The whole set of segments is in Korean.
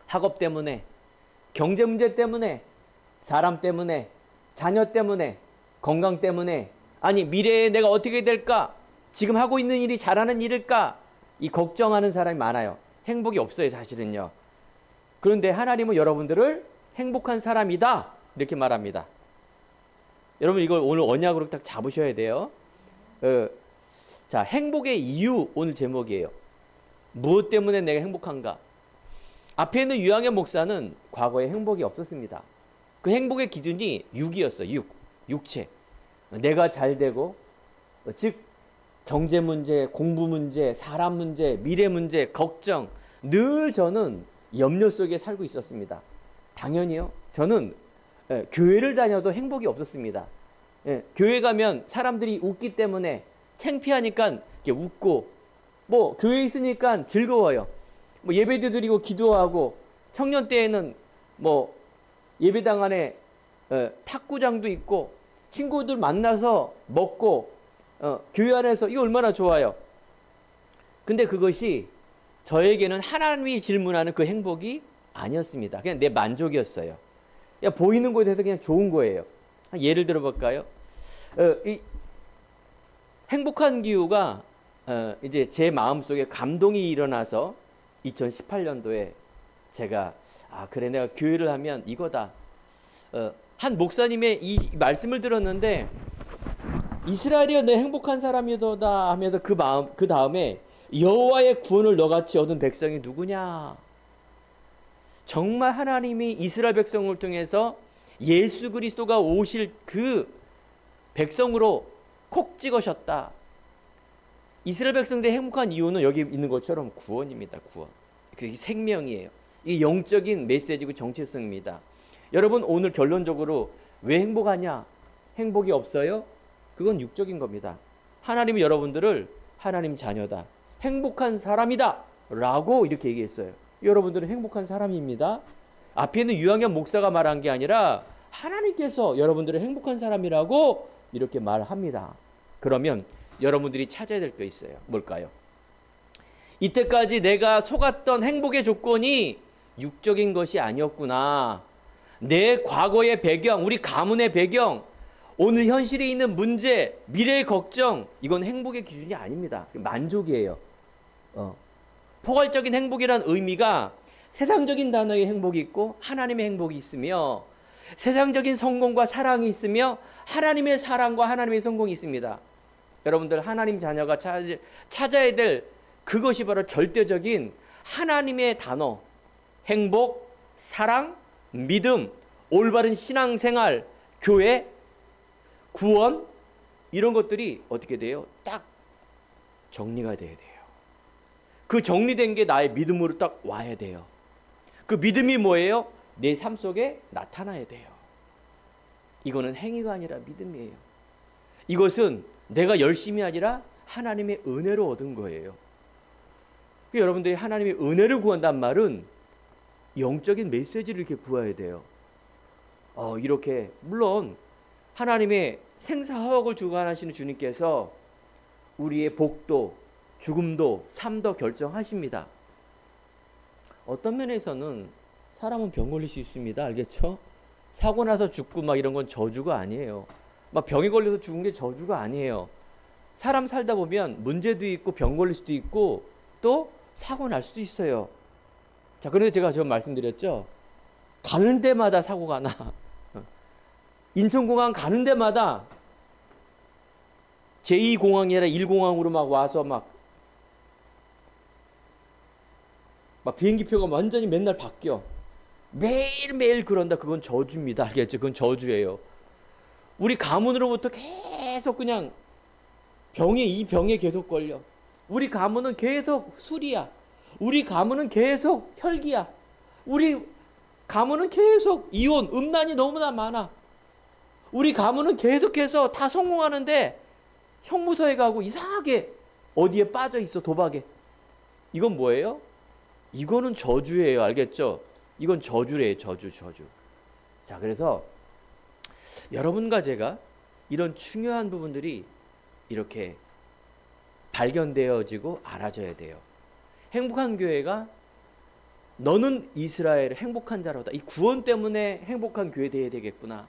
학업 때문에, 경제 문제 때문에, 사람 때문에, 자녀 때문에, 건강 때문에, 아니 미래에 내가 어떻게 될까? 지금 하고 있는 일이 잘하는 일일까? 이 걱정하는 사람이 많아요. 행복이 없어요, 사실은요. 그런데 하나님은 여러분들을 행복한 사람이다 이렇게 말합니다. 여러분 이걸 오늘 언약으로 딱 잡으셔야 돼요. 자, 행복의 이유 오늘 제목이에요. 무엇 때문에 내가 행복한가? 앞에 있는 유양현 목사는 과거에 행복이 없었습니다. 그 행복의 기준이 육이었어요. 육체. 내가 잘 되고, 즉 경제 문제, 공부 문제, 사람 문제, 미래 문제, 걱정, 늘 저는 염려 속에 살고 있었습니다. 당연히요. 저는 교회를 다녀도 행복이 없었습니다. 교회 가면 사람들이 웃기 때문에 창피하니까 이렇게 웃고, 뭐 교회에 있으니까 즐거워요. 뭐 예배도 드리고 기도하고, 청년 때에는 뭐 예배당 안에 탁구장도 있고 친구들 만나서 먹고, 교회 안에서 이거 얼마나 좋아요. 근데 그것이 저에게는 하나님이 질문하는 그 행복이 아니었습니다. 그냥 내 만족이었어요. 그냥 보이는 곳에서 그냥 좋은 거예요. 예를 들어 볼까요? 이 행복한 기후가 이제 제 마음속에 감동이 일어나서 2018년도에 제가 그래 내가 교회를 하면 이거다. 한 목사님의 이 말씀을 들었는데 이스라엘이 내 행복한 사람이도다 하면서 그 다음에 여호와의 구원을 너같이 얻은 백성이 누구냐? 정말 하나님이 이스라엘 백성을 통해서 예수 그리스도가 오실 그 백성으로 콕 찍으셨다. 이스라엘 백성들의 행복한 이유는 여기 있는 것처럼 구원입니다. 구원. 그게 생명이에요. 이 영적인 메시지고 정체성입니다. 여러분 오늘 결론적으로 왜 행복하냐? 행복이 없어요? 그건 육적인 겁니다. 하나님이 여러분들을 하나님 자녀다, 행복한 사람이다 라고 이렇게 얘기했어요. 여러분들은 행복한 사람입니다. 앞에 있는 유양현 목사가 말한 게 아니라 하나님께서 여러분들을 행복한 사람이라고 이렇게 말합니다. 그러면 여러분들이 찾아야 될 게 있어요. 뭘까요? 이때까지 내가 속았던 행복의 조건이 육적인 것이 아니었구나. 내 과거의 배경, 우리 가문의 배경, 오늘 현실에 있는 문제, 미래의 걱정, 이건 행복의 기준이 아닙니다. 만족이에요. 포괄적인 행복이란 의미가 세상적인 단어의 행복이 있고 하나님의 행복이 있으며, 세상적인 성공과 사랑이 있으며 하나님의 사랑과 하나님의 성공이 있습니다. 여러분들 하나님 자녀가 찾아야 될 그것이 바로 절대적인 하나님의 단어, 행복, 사랑, 믿음, 올바른 신앙생활, 교회, 구원, 이런 것들이 어떻게 돼요? 딱 정리가 돼야 돼요. 그 정리된 게 나의 믿음으로 딱 와야 돼요. 그 믿음이 뭐예요? 내 삶 속에 나타나야 돼요. 이거는 행위가 아니라 믿음이에요. 이것은 내가 열심히 아니라 하나님의 은혜로 얻은 거예요. 여러분들이 하나님의 은혜를 구한다는 말은 영적인 메시지를 이렇게 구해야 돼요. 이렇게 물론 하나님의 생사화복을 주관하시는 주님께서 우리의 복도, 죽음도, 삶도 결정하십니다. 어떤 면에서는 사람은 병 걸릴 수 있습니다. 알겠죠? 사고 나서 죽고 막 이런 건 저주가 아니에요. 막 병에 걸려서 죽은 게 저주가 아니에요. 사람 살다 보면 문제도 있고 병 걸릴 수도 있고 또 사고 날 수도 있어요. 자, 그런데 제가 저 말씀드렸죠. 가는 데마다 사고가 나. 인천공항 가는 데마다 제2공항이 아니라 1공항으로 막 와서 막 비행기표가 완전히 맨날 바뀌어. 매일매일 그런다. 그건 저주입니다. 알겠죠? 그건 저주예요. 우리 가문으로부터 계속 그냥 이 병에 계속 걸려. 우리 가문은 계속 술이야. 우리 가문은 계속 혈기야. 우리 가문은 계속 이혼, 음란이 너무나 많아. 우리 가문은 계속해서 다 성공하는데 형무소에 가고 이상하게 어디에 빠져 있어, 도박에. 이건 뭐예요? 이거는 저주예요. 알겠죠? 이건 저주래요. 저주. 자, 그래서 여러분과 제가 이런 중요한 부분들이 이렇게 발견되어지고 알아져야 돼요. 행복한 교회가 너는 이스라엘의 행복한 자로다. 이 구원 때문에 행복한 교회 되어야 되겠구나.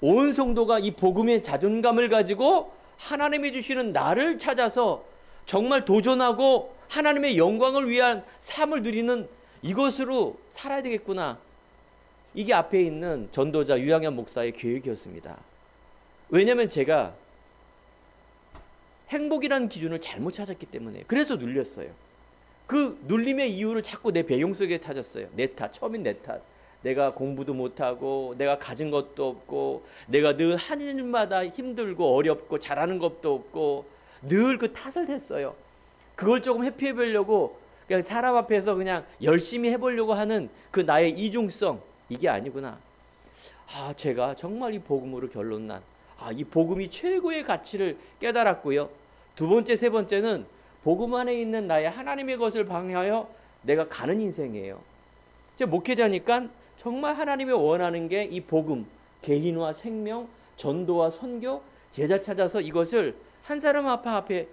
온 성도가 이 복음의 자존감을 가지고 하나님이 주시는 나를 찾아서 정말 도전하고 하나님의 영광을 위한 삶을 누리는 이것으로 살아야 되겠구나. 이게 앞에 있는 전도자 유양현 목사의 계획이었습니다. 왜냐하면 제가 행복이라는 기준을 잘못 찾았기 때문에, 그래서 눌렸어요. 그 눌림의 이유를 자꾸 내 배경 속에 찾았어요. 내 탓, 처음인 내 탓. 내가 공부도 못하고 내가 가진 것도 없고 내가 늘 한 일마다 힘들고 어렵고 잘하는 것도 없고 늘 그 탓을 했어요. 그걸 조금 회피해 보려고 그냥 사람 앞에서 그냥 열심히 해보려고 하는 그 나의 이중성, 이게 아니구나. 제가 정말 이 복음으로 결론난 이 복음이 최고의 가치를 깨달았고요. 두 번째, 세 번째는 복음 안에 있는 나의 하나님의 것을 방해하여 내가 가는 인생이에요. 제가 목회자니까 정말 하나님이 원하는 게 이 복음, 개인화, 생명, 전도와 선교, 제자 찾아서 이것을 한 사람 앞에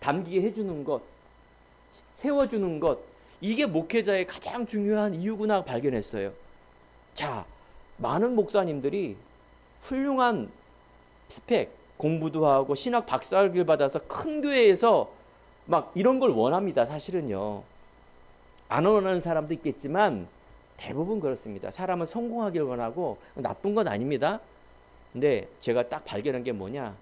담기게 해주는 것, 세워주는 것, 이게 목회자의 가장 중요한 이유구나 발견했어요. 자, 많은 목사님들이 훌륭한 스펙, 공부도 하고 신학 박사학위를 받아서 큰 교회에서 막 이런 걸 원합니다. 사실은요. 안 원하는 사람도 있겠지만 대부분 그렇습니다. 사람은 성공하길 원하고, 나쁜 건 아닙니다. 근데 제가 딱 발견한 게 뭐냐,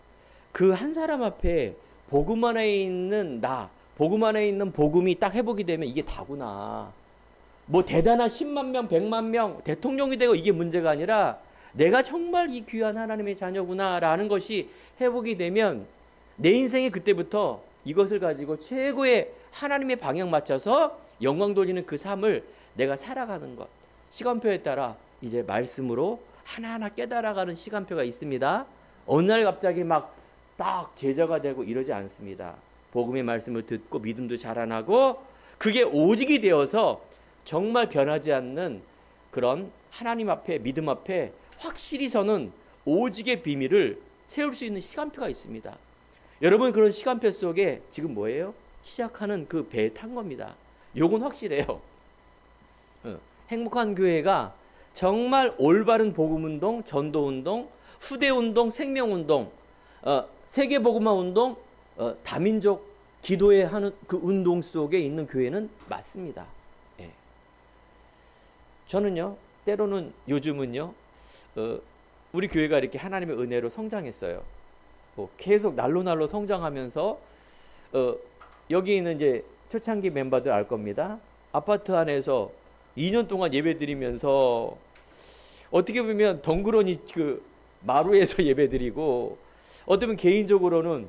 그 한 사람 앞에 복음 안에 있는 나, 복음 안에 있는 복음이 딱 회복이 되면 이게 다구나. 뭐 대단한 10만 명, 100만 명, 대통령이 되고 이게 문제가 아니라 내가 정말 이 귀한 하나님의 자녀구나 라는 것이 회복이 되면 내 인생이 그때부터 이것을 가지고 최고의 하나님의 방향 맞춰서 영광 돌리는 그 삶을 내가 살아가는 것. 시간표에 따라 이제 말씀으로 하나하나 깨달아가는 시간표가 있습니다. 어느 날 갑자기 막 딱 제자가 되고 이러지 않습니다. 복음의 말씀을 듣고 믿음도 자라나고 그게 오직이 되어서 정말 변하지 않는 그런 하나님 앞에, 믿음 앞에 확실히 서는 오직의 비밀을 세울 수 있는 시간표가 있습니다. 여러분, 그런 시간표 속에 지금 뭐예요? 시작하는 그 배에 탄 겁니다. 요건 확실해요. 행복한 교회가 정말 올바른 복음운동, 전도운동, 후대운동, 생명운동, 세계복음화 운동, 다민족 기도회 하는 그 운동 속에 있는 교회는 맞습니다. 예. 저는요, 때로는 요즘은요, 우리 교회가 이렇게 하나님의 은혜로 성장했어요. 계속 날로 성장하면서 여기 있는 이제 초창기 멤버들 알 겁니다. 아파트 안에서 2년 동안 예배 드리면서 어떻게 보면 덩그러니 그 마루에서 예배 드리고, 어쩌면 개인적으로는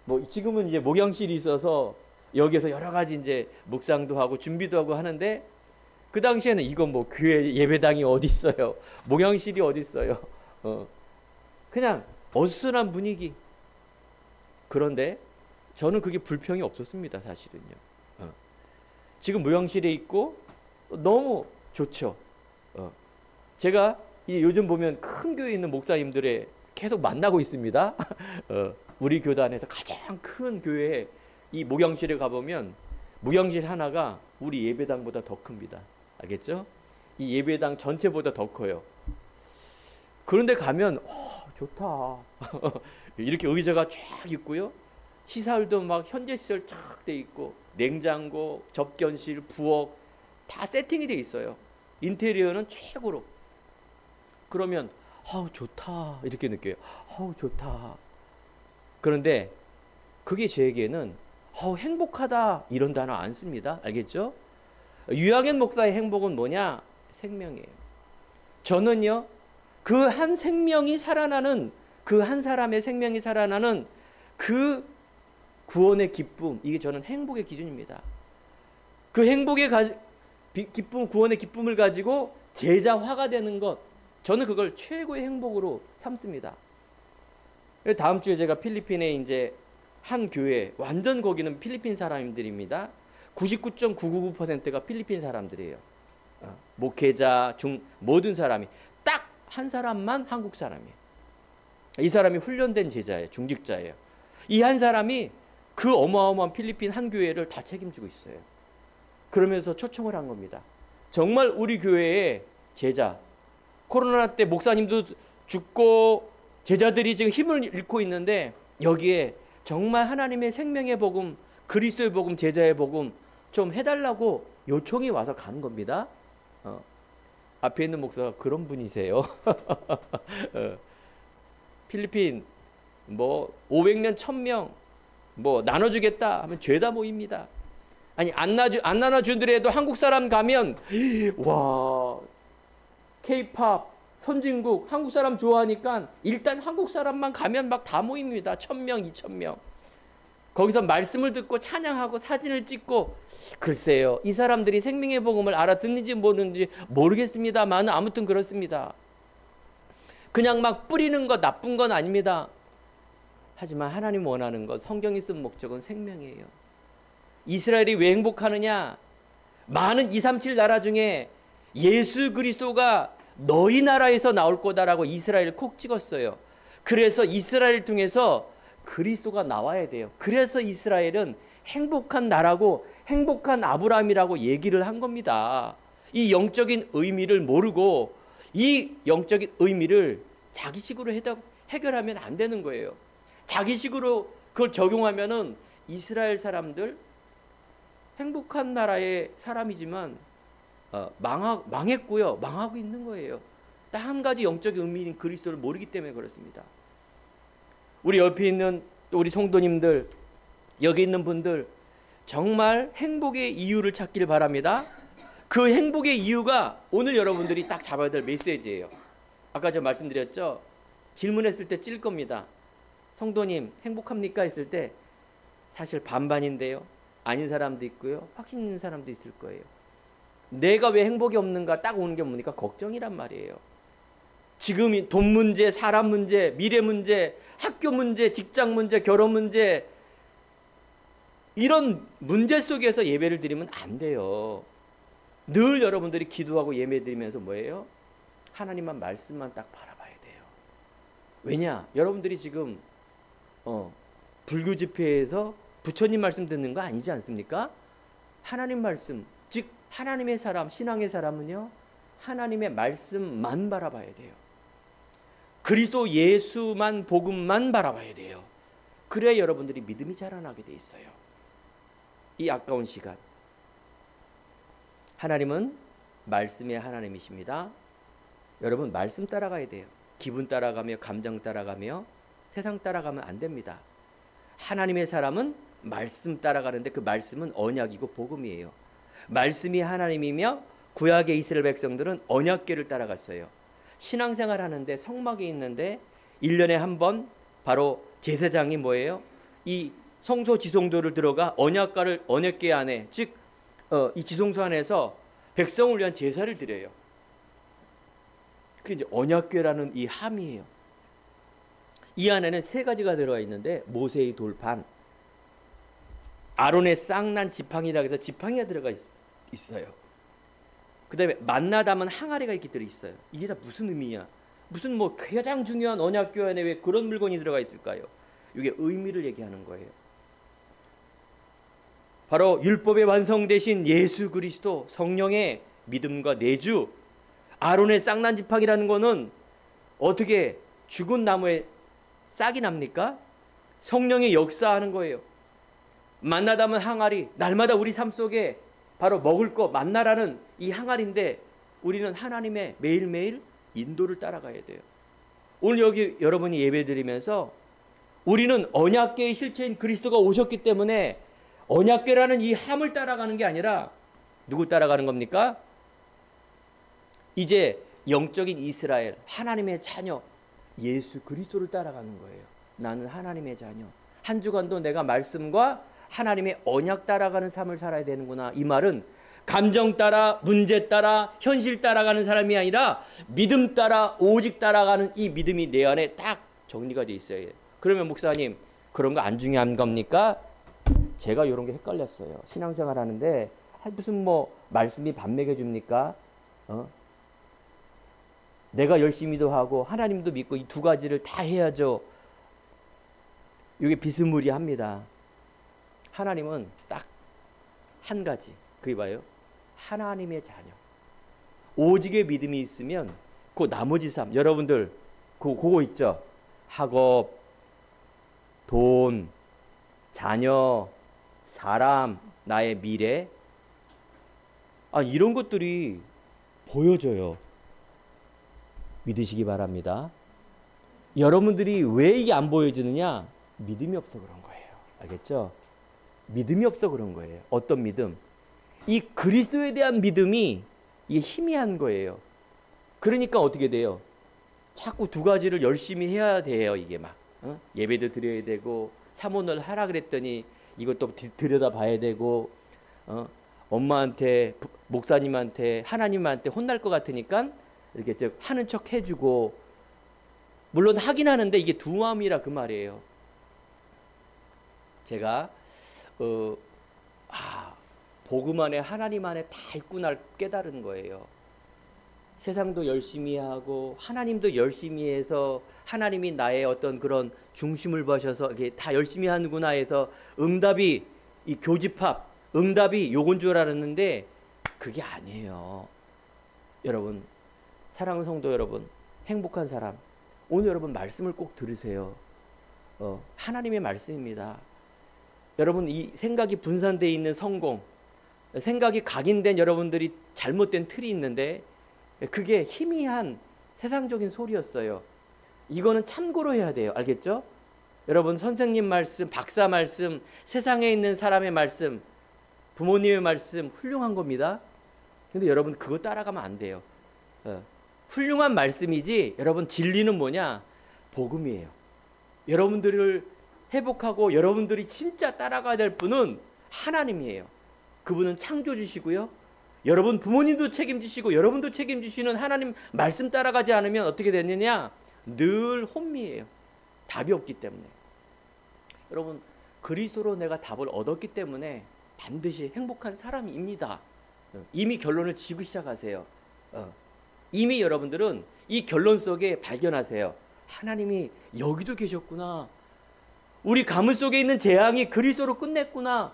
뭐 지금은 이제 목양실이 있어서 여기에서 여러 가지 이제 묵상도 하고 준비도 하고 하는데, 그 당시에는 이건 뭐 교회 예배당이 어디 있어요? 목양실이 어디 있어요? 그냥 어수선한 분위기. 그런데 저는 그게 불평이 없었습니다, 사실은요. 지금 목양실에 있고 너무 좋죠. 제가 요즘 보면 큰 교회에 있는 목사님들의 계속 만나고 있습니다. 우리 교단에서 가장 큰 교회에 이 목양실에 가보면 목양실 하나가 우리 예배당보다 더 큽니다. 알겠죠? 이 예배당 전체보다 더 커요. 그런데 가면 좋다. 이렇게 의자가 쫙 있고요. 시설도 막 현재 시설 쫙 돼 있고, 냉장고, 접견실, 부엌 다 세팅이 돼 있어요. 인테리어는 최고로. 그러면 좋다 이렇게 느껴요. 좋다. 그런데 그게 저에게는 행복하다 이런 단어 안 씁니다. 알겠죠? 유양현 목사의 행복은 뭐냐? 생명이에요. 저는요, 그 한 생명이 살아나는, 그 한 사람의 생명이 살아나는 그 구원의 기쁨, 이게 저는 행복의 기준입니다. 그 행복의 기쁨, 구원의 기쁨을 가지고 제자화가 되는 것, 저는 그걸 최고의 행복으로 삼습니다. 다음 주에 제가 필리핀에 이제 한 교회, 완전 거기는 필리핀 사람들입니다. 99.999%가 필리핀 사람들이에요. 목회자, 모든 사람이. 딱 한 사람만 한국 사람이에요. 이 사람이 훈련된 제자예요. 중직자예요. 이 한 사람이 그 어마어마한 필리핀 한 교회를 다 책임지고 있어요. 그러면서 초청을 한 겁니다. 정말 우리 교회의 제자, 코로나 때 목사님도 죽고 제자들이 지금 힘을 잃고 있는데 여기에 정말 하나님의 생명의 복음, 그리스도의 복음, 제자의 복음 좀 해달라고 요청이 와서 가는 겁니다. 앞에 있는 목사가 그런 분이세요. 필리핀 뭐 500명 1000명 뭐 나눠주겠다 하면 죄다 모입니다. 아니 안 나눠주더라도 한국 사람 가면 와 K-팝 선진국 한국 사람 좋아하니까 일단 한국 사람만 가면 막 다 모입니다. 1000명 2000명 거기서 말씀을 듣고 찬양하고 사진을 찍고 글쎄요 이 사람들이 생명의 복음을 알아듣는지 모르는지 모르겠습니다만 아무튼 그렇습니다. 그냥 막 뿌리는 것 나쁜 건 아닙니다. 하지만 하나님 원하는 것 성경이 쓴 목적은 생명이에요. 이스라엘이 왜 행복하느냐? 많은 237 나라 중에 예수 그리스도가 너희 나라에서 나올 거다라고 이스라엘을 콕 찍었어요. 그래서 이스라엘을 통해서 그리스도가 나와야 돼요. 그래서 이스라엘은 행복한 나라고 행복한 아브라함이라고 얘기를 한 겁니다. 이 영적인 의미를 모르고 이 영적인 의미를 자기식으로 해결하면 안 되는 거예요. 자기식으로 그걸 적용하면은 이스라엘 사람들 행복한 나라의 사람이지만 망했고요. 망하고 있는 거예요. 딱 한 가지 영적인 의미인 그리스도를 모르기 때문에 그렇습니다. 우리 옆에 있는 우리 성도님들, 여기 있는 분들 정말 행복의 이유를 찾기를 바랍니다. 그 행복의 이유가 오늘 여러분들이 딱 잡아야 될 메시지예요. 아까 제가 말씀드렸죠. 질문했을 때 찔 겁니다. 성도님 행복합니까? 했을 때 사실 반반인데요. 아닌 사람도 있고요. 확신 있는 사람도 있을 거예요. 내가 왜 행복이 없는가 딱 오는 게 뭡니까? 걱정이란 말이에요. 지금 돈 문제, 사람 문제, 미래 문제, 학교 문제, 직장 문제, 결혼 문제 이런 문제 속에서 예배를 드리면 안 돼요. 늘 여러분들이 기도하고 예배 드리면서 뭐예요? 하나님만 말씀만 딱 바라봐야 돼요. 왜냐? 여러분들이 지금 불교 집회에서 부처님 말씀 듣는 거 아니지 않습니까? 하나님 말씀, 즉 하나님의 사람, 신앙의 사람은요 하나님의 말씀만 바라봐야 돼요. 그리스도 예수만 복음만 바라봐야 돼요. 그래야 여러분들이 믿음이 자라나게 돼 있어요. 이 아까운 시간 하나님은 말씀의 하나님이십니다. 여러분 말씀 따라가야 돼요. 기분 따라가며 감정 따라가며 세상 따라가면 안 됩니다. 하나님의 사람은 말씀 따라가는데 그 말씀은 언약이고 복음이에요. 말씀이 하나님이며 구약의 이스라엘 백성들은 언약궤를 따라갔어요. 신앙생활 하는데 성막에 있는데 1년에 한 번 바로 제사장이 뭐예요? 이 성소 지성소를 들어가 언약궤 안에 즉 이 지성소 안에서 백성을 위한 제사를 드려요. 그게 이제 언약궤라는 이 함이에요. 이 안에는 세 가지가 들어가 있는데 모세의 돌판, 아론의 쌍난 지팡이라고 해서 지팡이가 들어가 있어요. 그 다음에 만나 담은 항아리가 이렇게 들어있어요. 이게 다 무슨 의미냐? 무슨 뭐 가장 중요한 언약궤 안에 왜 그런 물건이 들어가 있을까요? 이게 의미를 얘기하는 거예요. 바로 율법의 완성되신 예수 그리스도 성령의 믿음과 내주. 아론의 쌍난 지팡이라는 거는 어떻게 죽은 나무에 싹이 납니까? 성령의 역사하는 거예요. 만나 담은 항아리, 날마다 우리 삶 속에 바로 먹을 거 만나라는 이 항아리인데 우리는 하나님의 매일매일 인도를 따라가야 돼요. 오늘 여기 여러분이 예배드리면서 우리는 언약궤의 실체인 그리스도가 오셨기 때문에 언약궤라는 이 함을 따라가는 게 아니라 누구 따라가는 겁니까? 이제 영적인 이스라엘, 하나님의 자녀, 예수 그리스도를 따라가는 거예요. 나는 하나님의 자녀. 한 주간도 내가 말씀과 하나님의 언약 따라가는 삶을 살아야 되는구나. 이 말은 감정 따라, 문제 따라, 현실 따라가는 사람이 아니라 믿음 따라, 오직 따라가는 이 믿음이 내 안에 딱 정리가 돼 있어야 해요. 그러면 목사님 그런 거 안 중요한 겁니까? 제가 이런 게 헷갈렸어요. 신앙생활 하는데 무슨 뭐 말씀이 밥 먹여줍니까? 내가 열심히도 하고 하나님도 믿고 이 두 가지를 다 해야죠. 이게 비스무리합니다. 하나님은 딱 한 가지 그게 봐요. 하나님의 자녀. 오직의 믿음이 있으면 그 나머지 삶, 여러분들 그거 있죠. 학업, 돈, 자녀, 사람, 나의 미래, 이런 것들이 보여져요. 믿으시기 바랍니다. 여러분들이 왜 이게 안 보여지느냐? 믿음이 없어 그런 거예요. 알겠죠? 믿음이 없어 그런 거예요. 어떤 믿음? 이 그리스도에 대한 믿음이 이게 희미한 거예요. 그러니까 어떻게 돼요? 자꾸 두 가지를 열심히 해야 돼요. 이게 막 예배도 드려야 되고, 사모를 하라 그랬더니 이것도 들여다 봐야 되고, 엄마한테, 목사님한테, 하나님한테 혼날 것 같으니까 이렇게 하는 척 해주고, 물론 하긴 하는데 이게 두 마음이라 그 말이에요. 제가 복음 안에 하나님 안에 다 있구나 깨달은 거예요. 세상도 열심히 하고 하나님도 열심히 해서 하나님이 나의 어떤 그런 중심을 보셔서 이게 다 열심히 하는구나 해서 응답이 이 교집합 응답이 요건 줄 알았는데 그게 아니에요. 여러분, 사랑하는 성도 여러분, 행복한 사람, 오늘 여러분 말씀을 꼭 들으세요. 하나님의 말씀입니다. 여러분, 이 생각이 분산되어 있는 성공, 생각이 각인된 여러분들이 잘못된 틀이 있는데 그게 희미한 세상적인 소리였어요. 이거는 참고로 해야 돼요. 알겠죠? 여러분, 선생님 말씀, 박사 말씀, 세상에 있는 사람의 말씀, 부모님의 말씀 훌륭한 겁니다. 근데 여러분 그거 따라가면 안 돼요. 훌륭한 말씀이지 여러분 진리는 뭐냐? 복음이에요. 여러분들을 회복하고 여러분들이 진짜 따라가야 될 분은 하나님이에요. 그분은 창조주시고요. 여러분 부모님도 책임지시고 여러분도 책임지시는 하나님 말씀 따라가지 않으면 어떻게 되느냐? 늘 혼미해요. 답이 없기 때문에. 여러분, 그리스도로 내가 답을 얻었기 때문에 반드시 행복한 사람입니다. 이미 결론을 지고 시작하세요. 이미 여러분들은 이 결론 속에 발견하세요. 하나님이 여기도 계셨구나. 우리 가문 속에 있는 재앙이 그리스도로 끝냈구나.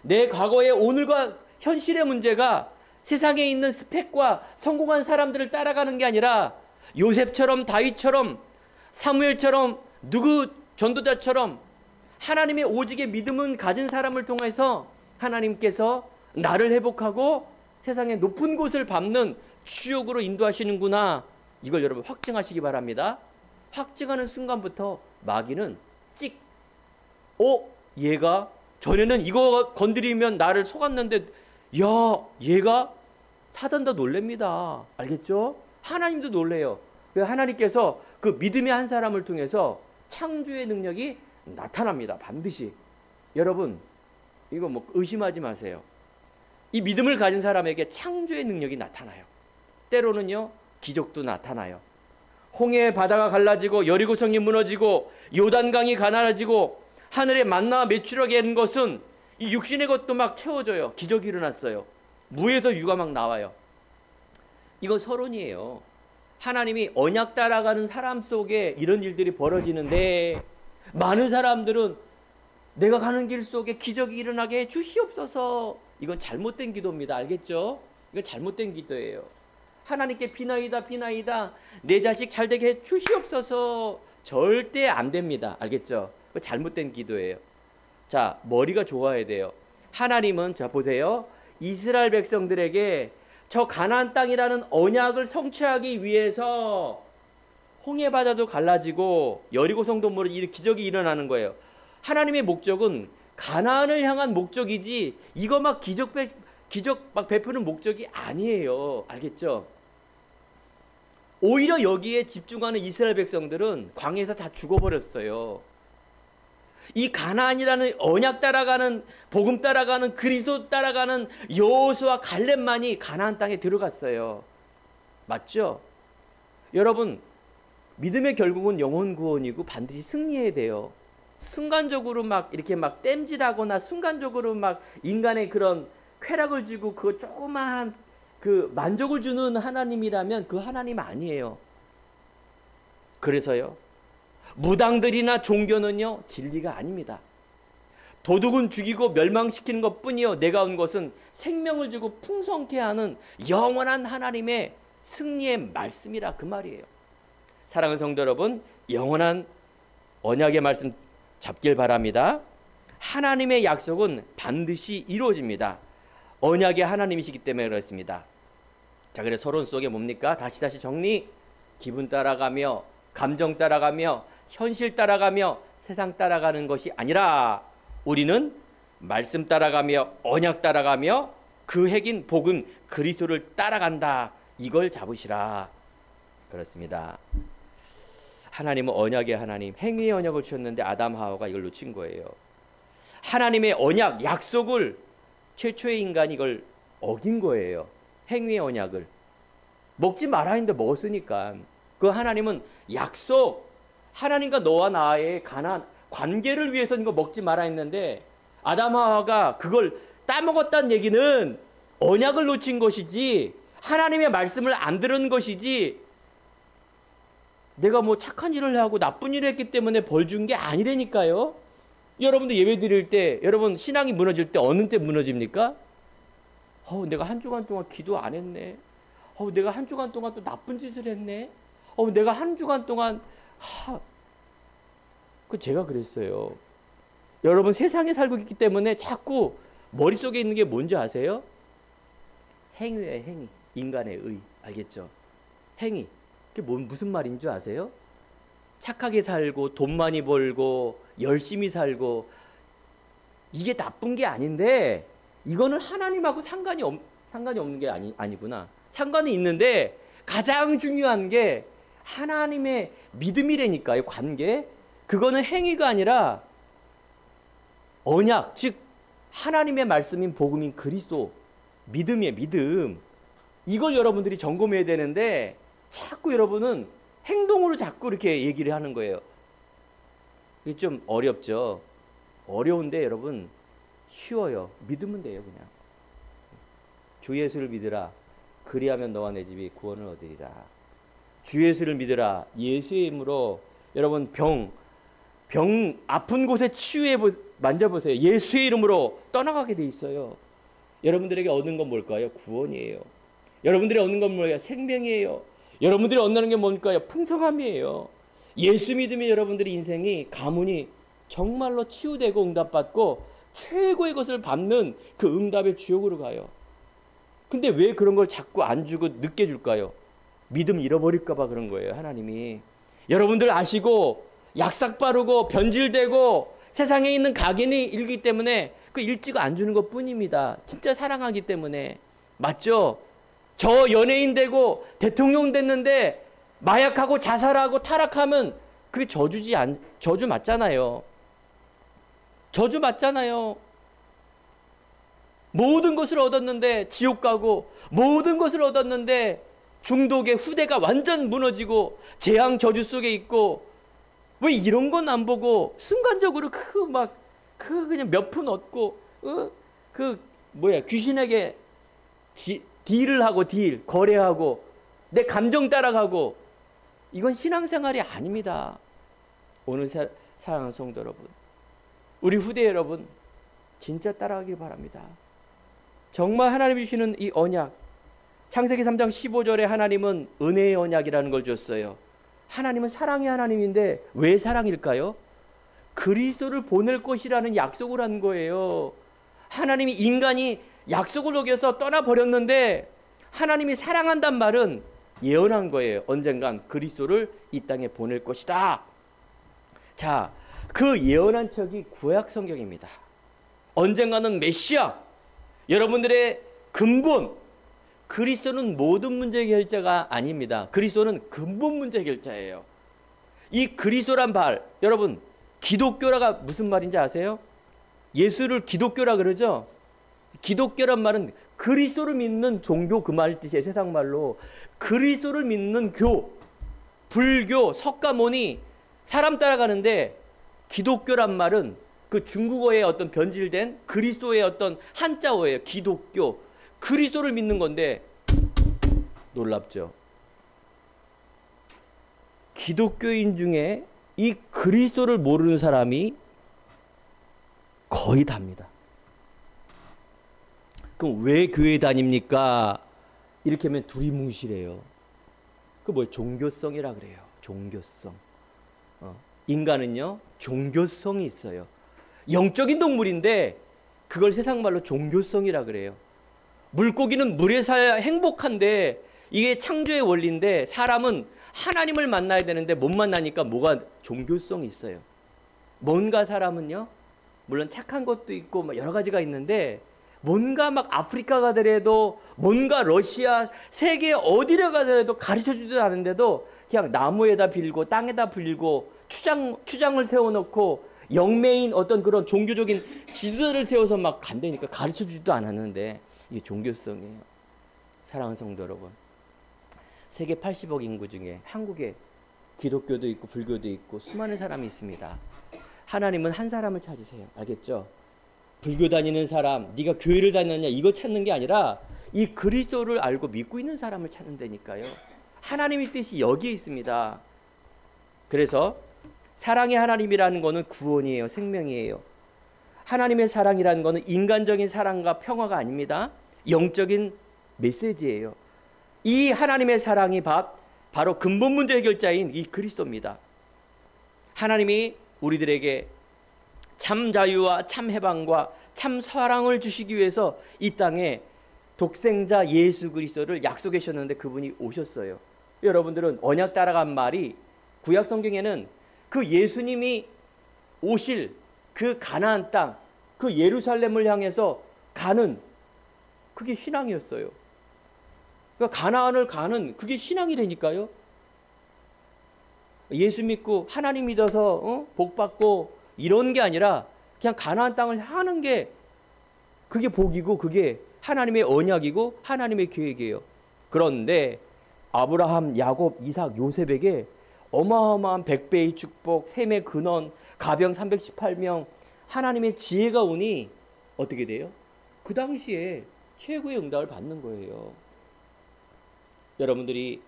내 과거의 오늘과 현실의 문제가 세상에 있는 스펙과 성공한 사람들을 따라가는 게 아니라 요셉처럼 다윗처럼 사무엘처럼 누구 전도자처럼 하나님의 오직의 믿음은 가진 사람을 통해서 하나님께서 나를 회복하고 세상의 높은 곳을 밟는 추억으로 인도하시는구나. 이걸 여러분 확증하시기 바랍니다. 확증하는 순간부터 마귀는 찍. 얘가 전에는 이거 건드리면 나를 속았는데 야, 얘가 사단도 놀랍니다. 알겠죠? 하나님도 놀래요. 하나님께서 그 믿음의 한 사람을 통해서 창조의 능력이 나타납니다. 반드시. 여러분, 이거 뭐 의심하지 마세요. 이 믿음을 가진 사람에게 창조의 능력이 나타나요. 때로는요, 기적도 나타나요. 홍해의 바다가 갈라지고 여리고성이 무너지고 요단강이 가라지고 하늘에 만나와 메추라기 하는 것은 이 육신의 것도 막 채워져요. 기적이 일어났어요. 무에서 유가 막 나와요. 이건 서론이에요. 하나님이 언약 따라가는 사람 속에 이런 일들이 벌어지는데 많은 사람들은 내가 가는 길 속에 기적이 일어나게 해 주시옵소서. 이건 잘못된 기도입니다. 알겠죠? 이건 잘못된 기도예요. 하나님께 비나이다 비나이다 내 자식 잘되게 해 주시옵소서. 절대 안 됩니다. 알겠죠? 그거 잘못된 기도예요. 자, 머리가 좋아야 돼요. 하나님은 자 보세요. 이스라엘 백성들에게 저 가나안 땅이라는 언약을 성취하기 위해서 홍해 바다도 갈라지고 여리고성도 무너지고 이런 기적이 일어나는 거예요. 하나님의 목적은 가나안을 향한 목적이지 이거 막 기적 막 베푸는 목적이 아니에요. 알겠죠? 오히려 여기에 집중하는 이스라엘 백성들은 광야에서 다 죽어버렸어요. 이 가나안이라는 언약 따라가는 복음 따라가는 그리스도 따라가는 여호수아 갈렙만이 가나안 땅에 들어갔어요. 맞죠? 여러분, 믿음의 결국은 영혼 구원이고 반드시 승리해야 돼요. 순간적으로 막 이렇게 막 땜질하거나 순간적으로 막 인간의 그런 쾌락을 주고 그 조그마한 그 만족을 주는 하나님이라면 그 하나님 아니에요. 그래서요, 무당들이나 종교는요 진리가 아닙니다. 도둑은 죽이고 멸망시키는 것뿐이요 내가 온 것은 생명을 주고 풍성케 하는 영원한 하나님의 승리의 말씀이라 그 말이에요. 사랑하는 성도 여러분, 영원한 언약의 말씀 잡길 바랍니다. 하나님의 약속은 반드시 이루어집니다. 언약의 하나님이시기 때문에 그렇습니다. 자, 그래서 서론 속에 뭡니까? 다시 정리. 기분 따라가며 감정 따라가며 현실 따라가며 세상 따라가는 것이 아니라 우리는 말씀 따라가며 언약 따라가며 그 핵인 복음 그리스도를 따라간다. 이걸 잡으시라. 그렇습니다. 하나님은 언약의 하나님, 행위의 언약을 주셨는데 아담 하와가 이걸 놓친 거예요. 하나님의 언약, 약속을 최초의 인간이 이걸 어긴 거예요. 행위의 언약을. 먹지 말아 했는데 먹었으니까. 그 하나님은 약속, 하나님과 너와 나의 관계를 위해서 이거 먹지 마라 했는데 아담 하와가 그걸 따먹었다는 얘기는 언약을 놓친 것이지 하나님의 말씀을 안 들은 것이지 내가 뭐 착한 일을 하고 나쁜 일을 했기 때문에 벌 준 게 아니라니까요. 여러분들 예배 드릴 때, 여러분 신앙이 무너질 때 어느 때 무너집니까? 내가 한 주간 동안 기도 안 했네. 내가 한 주간 동안 또 나쁜 짓을 했네. 내가 한 주간 동안 제가 그랬어요. 여러분 세상에 살고 있기 때문에 자꾸 머릿속에 있는 게 뭔지 아세요? 행위예요, 행위. 인간의 의. 알겠죠? 행위. 그게 무슨 말인 줄 아세요? 착하게 살고 돈 많이 벌고 열심히 살고 이게 나쁜 게 아닌데 이거는 하나님하고 상관이 없는 게 아니구나. 상관이 있는데 가장 중요한 게 하나님의 믿음이라니까요. 관계. 그거는 행위가 아니라 언약, 즉 하나님의 말씀인 복음인 그리스도 믿음이에요. 믿음. 이걸 여러분들이 점검해야 되는데 자꾸 여러분은 행동으로 자꾸 이렇게 얘기를 하는 거예요. 이게 좀 어렵죠. 어려운데 여러분 쉬워요. 믿으면 돼요. 그냥 주 예수를 믿으라. 그리하면 너와 내 집이 구원을 얻으리라. 주 예수를 믿으라. 예수의 이름으로 여러분 병 아픈 곳에 만져보세요. 예수의 이름으로 떠나가게 돼 있어요. 여러분들에게 얻는 건 뭘까요? 구원이에요. 여러분들이 얻는 건 뭐예요? 생명이에요. 여러분들이 얻는 게 뭘까요? 풍성함이에요. 예수 믿으면 여러분들의 인생이 가문이 정말로 치유되고 응답받고 최고의 것을 받는 그 응답의 주역으로 가요. 근데 왜 그런 걸 자꾸 안 주고 늦게 줄까요? 믿음 잃어버릴까 봐 그런 거예요. 하나님이. 여러분들 아시고 약삭 빠르고 변질되고 세상에 있는 각인이 일기 때문에 그 일찍 안 주는 것 뿐입니다. 진짜 사랑하기 때문에. 맞죠? 저 연예인 되고 대통령 됐는데 마약하고 자살하고 타락하면 그게 저주 맞잖아요. 저주 맞잖아요. 모든 것을 얻었는데 지옥 가고 모든 것을 얻었는데 중독의 후대가 완전 무너지고 재앙 저주 속에 있고 왜 이런 건 안 보고 순간적으로 그냥 몇 푼 얻고 귀신에게 딜을 하고 거래하고 내 감정 따라가고 이건 신앙생활이 아닙니다. 오늘 사랑하는 성도 여러분, 우리 후대 여러분 진짜 따라가길 바랍니다. 정말 하나님이 주시는 이 언약, 창세기 3장 15절에 하나님은 은혜의 언약이라는 걸 줬어요. 하나님은 사랑의 하나님인데 왜 사랑일까요? 그리스도를 보낼 것이라는 약속을 한 거예요. 하나님이 인간이 약속을 어겨서 떠나버렸는데 하나님이 사랑한단 말은 예언한 거예요. 언젠간 그리스도를 이 땅에 보낼 것이다. 자, 그 예언한 척이 구약 성경입니다. 언젠가는 메시아, 여러분들의 근본, 그리스도는 모든 문제 해결자가 아닙니다. 그리스도는 근본 문제 해결자예요. 이 그리스도란 말, 여러분 기독교라가 무슨 말인지 아세요? 예수를 기독교라 그러죠? 기독교란 말은 그리스도를 믿는 종교 그 말 뜻이에요. 세상 말로 그리스도를 믿는 불교, 석가모니 사람 따라가는데 기독교란 말은 그 중국어의 어떤 변질된 그리스도의 어떤 한자어예요. 기독교. 그리스도를 믿는 건데 놀랍죠. 기독교인 중에 이 그리스도를 모르는 사람이 거의 답니다. 그럼 왜 교회 다닙니까? 이렇게 하면 두리뭉실해요. 그 뭐예요? 종교성이라 그래요. 종교성. 인간은요, 종교성이 있어요. 영적인 동물인데 그걸 세상 말로 종교성이라 그래요. 물고기는 물에 살아야 행복한데 이게 창조의 원리인데 사람은 하나님을 만나야 되는데 못 만나니까 뭐가 종교성이 있어요. 뭔가 사람은요, 물론 착한 것도 있고 뭐 여러 가지가 있는데 뭔가 막 아프리카 가더라도 뭔가 러시아 세계 어디를 가더라도 가르쳐주지도 않은데도 그냥 나무에다 빌고 땅에다 빌고 추장을 세워놓고 영매인 어떤 그런 종교적인 지도자를 세워서 막 간다니까 가르쳐주지도 않았는데 이게 종교성이에요. 사랑하는 성도 여러분, 세계 80억 인구 중에 한국에 기독교도 있고 불교도 있고 수많은 사람이 있습니다. 하나님은 한 사람을 찾으세요. 알겠죠? 불교 다니는 사람, 네가 교회를 다녔냐 이거 찾는 게 아니라 이 그리스도를 알고 믿고 있는 사람을 찾는다니까요. 하나님의 뜻이 여기에 있습니다. 그래서 사랑의 하나님이라는 것은 구원이에요. 생명이에요. 하나님의 사랑이라는 것은 인간적인 사랑과 평화가 아닙니다. 영적인 메시지예요. 이 하나님의 사랑이 바로 근본 문제 해결자인 이 그리스도입니다. 하나님이 우리들에게 참 자유와 참 해방과 참 사랑을 주시기 위해서 이 땅에 독생자 예수 그리스도를 약속해 주셨는데 그분이 오셨어요. 여러분들은 언약 따라간 말이 구약 성경에는 그 예수님이 오실 그 가나안 땅, 그 예루살렘을 향해서 가는 그게 신앙이었어요. 그러니까 가나안을 가는 그게 신앙이 되니까요. 예수 믿고 하나님 믿어서 복 받고 이런 게 아니라 그냥 가나안 땅을 향하는 게 그게 복이고 그게 하나님의 언약이고 하나님의 계획이에요. 그런데 아브라함, 야곱, 이삭, 요셉에게 어마어마한 100배의 축복, 셈의 근원, 가병 318명 하나님의 지혜가 오니 어떻게 돼요? 그 당시에 최고의 응답을 받는 거예요. 여러분들이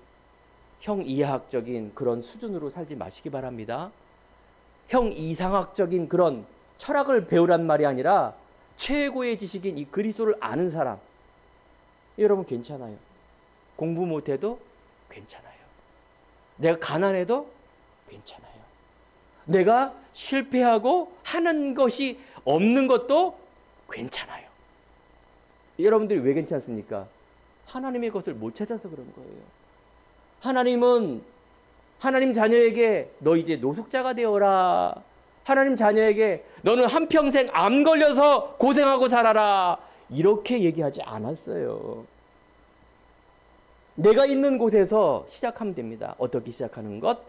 형 이하학적인 그런 수준으로 살지 마시기 바랍니다. 형 이상학적인 그런 철학을 배우란 말이 아니라 최고의 지식인 이 그리스도를 아는 사람. 여러분 괜찮아요. 공부 못해도 괜찮아요. 내가 가난해도 괜찮아요. 내가 실패하고 하는 것이 없는 것도 괜찮아요. 여러분들이 왜 괜찮습니까? 하나님의 것을 못 찾아서 그런 거예요. 하나님 자녀에게 너 이제 노숙자가 되어라. 하나님 자녀에게 너는 한평생 암 걸려서 고생하고 살아라. 이렇게 얘기하지 않았어요. 내가 있는 곳에서 시작하면 됩니다. 어떻게 시작하는 것?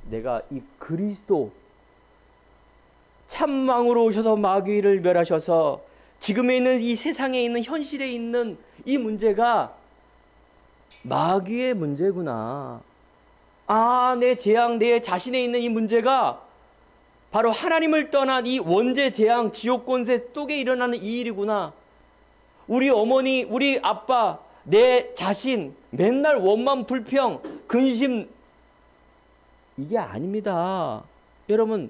내가 이 그리스도 참왕으로 오셔서 마귀를 멸하셔서 지금에 있는 이 세상에 있는 현실에 있는 이 문제가 마귀의 문제구나. 내 재앙, 내 자신에 있는 이 문제가 바로 하나님을 떠난 이 원죄 재앙, 지옥 권세 속에 일어나는 이 일이구나. 우리 어머니, 우리 아빠, 내 자신 맨날 원망, 불평, 근심 이게 아닙니다. 여러분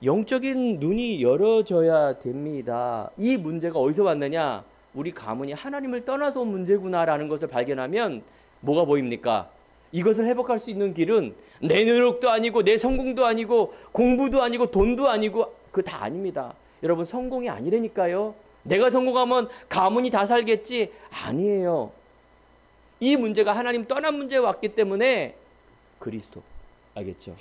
영적인 눈이 열어져야 됩니다. 이 문제가 어디서 왔느냐? 우리 가문이 하나님을 떠나서 온 문제구나라는 것을 발견하면 뭐가 보입니까? 이것을 회복할 수 있는 길은 내 노력도 아니고 내 성공도 아니고 공부도 아니고 돈도 아니고 그거 다 아닙니다. 여러분 성공이 아니라니까요. 내가 성공하면 가문이 다 살겠지? 아니에요. 이 문제가 하나님 떠난 문제에 왔기 때문에 그리스도. 알겠죠?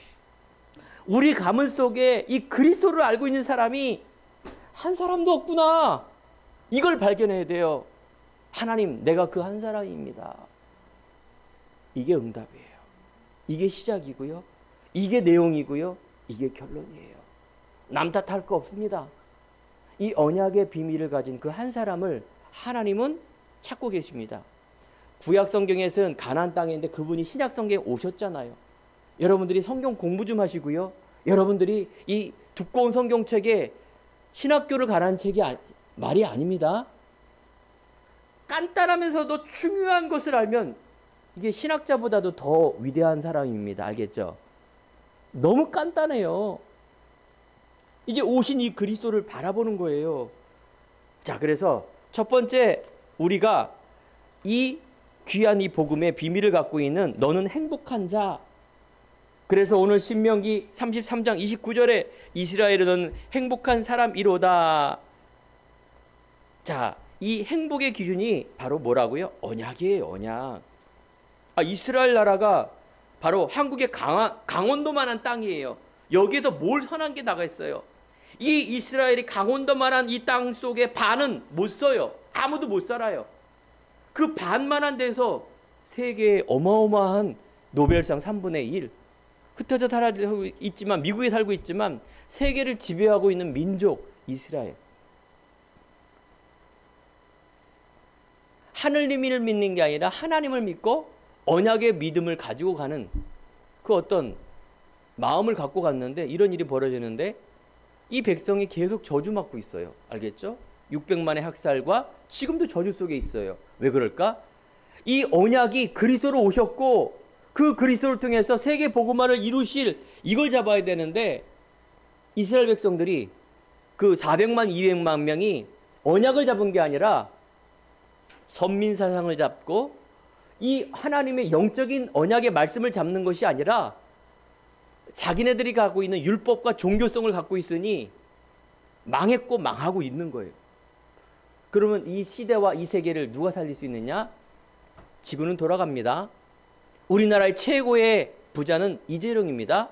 우리 가문 속에 이 그리스도를 알고 있는 사람이 한 사람도 없구나. 이걸 발견해야 돼요. 하나님, 내가 그 한 사람입니다. 이게 응답이에요. 이게 시작이고요. 이게 내용이고요. 이게 결론이에요. 남 탓할 거 없습니다. 이 언약의 비밀을 가진 그 한 사람을 하나님은 찾고 계십니다. 구약 성경에서는 가나안 땅에 있는데 그분이 신약 성경에 오셨잖아요. 여러분들이 성경 공부 좀 하시고요. 여러분들이 이 두꺼운 성경책에 신학교를 가라는 책이 말이 아닙니다. 간단하면서도 중요한 것을 알면 이게 신학자보다도 더 위대한 사람입니다. 알겠죠? 너무 간단해요. 이제 오신 이 그리스도를 바라보는 거예요. 자, 그래서 첫 번째, 우리가 이 귀한 이 복음의 비밀을 갖고 있는 너는 행복한 자. 그래서 오늘 신명기 33장 29절에 이스라엘은 너는 행복한 사람이로다. 자, 이 행복의 기준이 바로 뭐라고요? 언약이에요, 언약. 이스라엘 나라가 바로 한국의 강원도만한 땅이에요. 여기에서 뭘 선한 게 나가 있어요? 이 이스라엘이 강원도만한 이 땅 속에 반은 못 써요. 아무도 못 살아요. 그 반만한 데서 세계의 어마어마한 노벨상 3분의 1, 흩어져 살고 있지만, 미국에 살고 있지만 세계를 지배하고 있는 민족 이스라엘. 하느님을 믿는 게 아니라 하나님을 믿고 언약의 믿음을 가지고 가는 그 어떤 마음을 갖고 갔는데 이런 일이 벌어지는데 이 백성이 계속 저주받고 있어요. 알겠죠? 600만의 학살과 지금도 저주 속에 있어요. 왜 그럴까? 이 언약이 그리스도로 오셨고 그 그리스도를 통해서 세계 복음화를 이루실, 이걸 잡아야 되는데 이스라엘 백성들이 그 400만 200만 명이 언약을 잡은 게 아니라 선민 사상을 잡고 이 하나님의 영적인 언약의 말씀을 잡는 것이 아니라 자기네들이 갖고 있는 율법과 종교성을 갖고 있으니 망했고 망하고 있는 거예요. 그러면 이 시대와 이 세계를 누가 살릴 수 있느냐? 지구는 돌아갑니다. 우리나라의 최고의 부자는 이재룡입니다.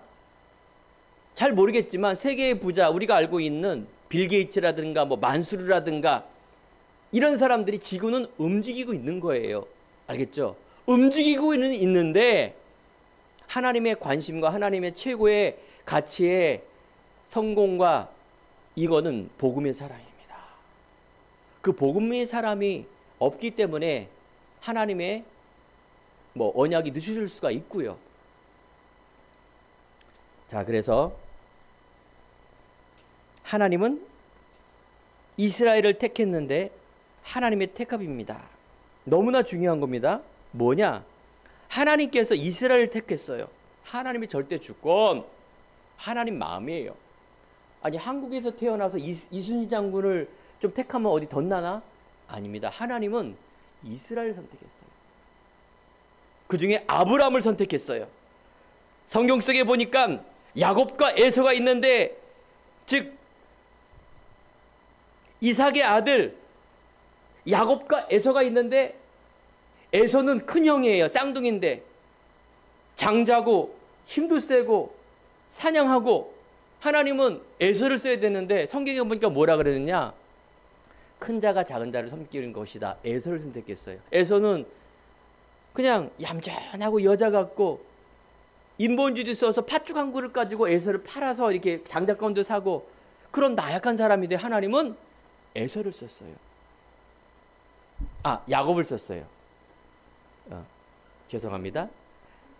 잘 모르겠지만 세계의 부자, 우리가 알고 있는 빌 게이츠라든가 뭐 만수르라든가 이런 사람들이 지구는 움직이고 있는 거예요. 알겠죠? 움직이고 있는데 하나님의 관심과 하나님의 최고의 가치의 성공과 이거는 복음의 사랑입니다. 그 복음의 사람이 없기 때문에 하나님의 언약이 늦춰질 수가 있고요. 자, 그래서 하나님은 이스라엘을 택했는데 하나님의 택합입니다. 너무나 중요한 겁니다. 뭐냐? 하나님께서 이스라엘을 택했어요. 하나님의 절대 주권, 하나님 마음이에요. 아니, 한국에서 태어나서 이순신 장군을 좀 택하면 어디 덧나나? 아닙니다. 하나님은 이스라엘을 선택했어요. 그 중에 아브라함을 선택했어요. 성경 속에 보니까 야곱과 에서가 있는데, 즉 이삭의 아들 야곱과 에서가 있는데, 에서는 큰 형이에요. 쌍둥이인데 장자고 힘도 세고 사냥하고, 하나님은 에서를 써야 되는데 성경에 보니까 뭐라 그러느냐? 큰 자가 작은 자를 섬기는 것이다. 에서를 선택했어요. 에서는 그냥 얌전하고 여자 같고 인본주의 써서 팥죽 한 그릇 가지고 에서를 팔아서 이렇게 장작가운데 사고 그런 나약한 사람인데 하나님은 에서를 썼어요. 야곱을 썼어요. 죄송합니다.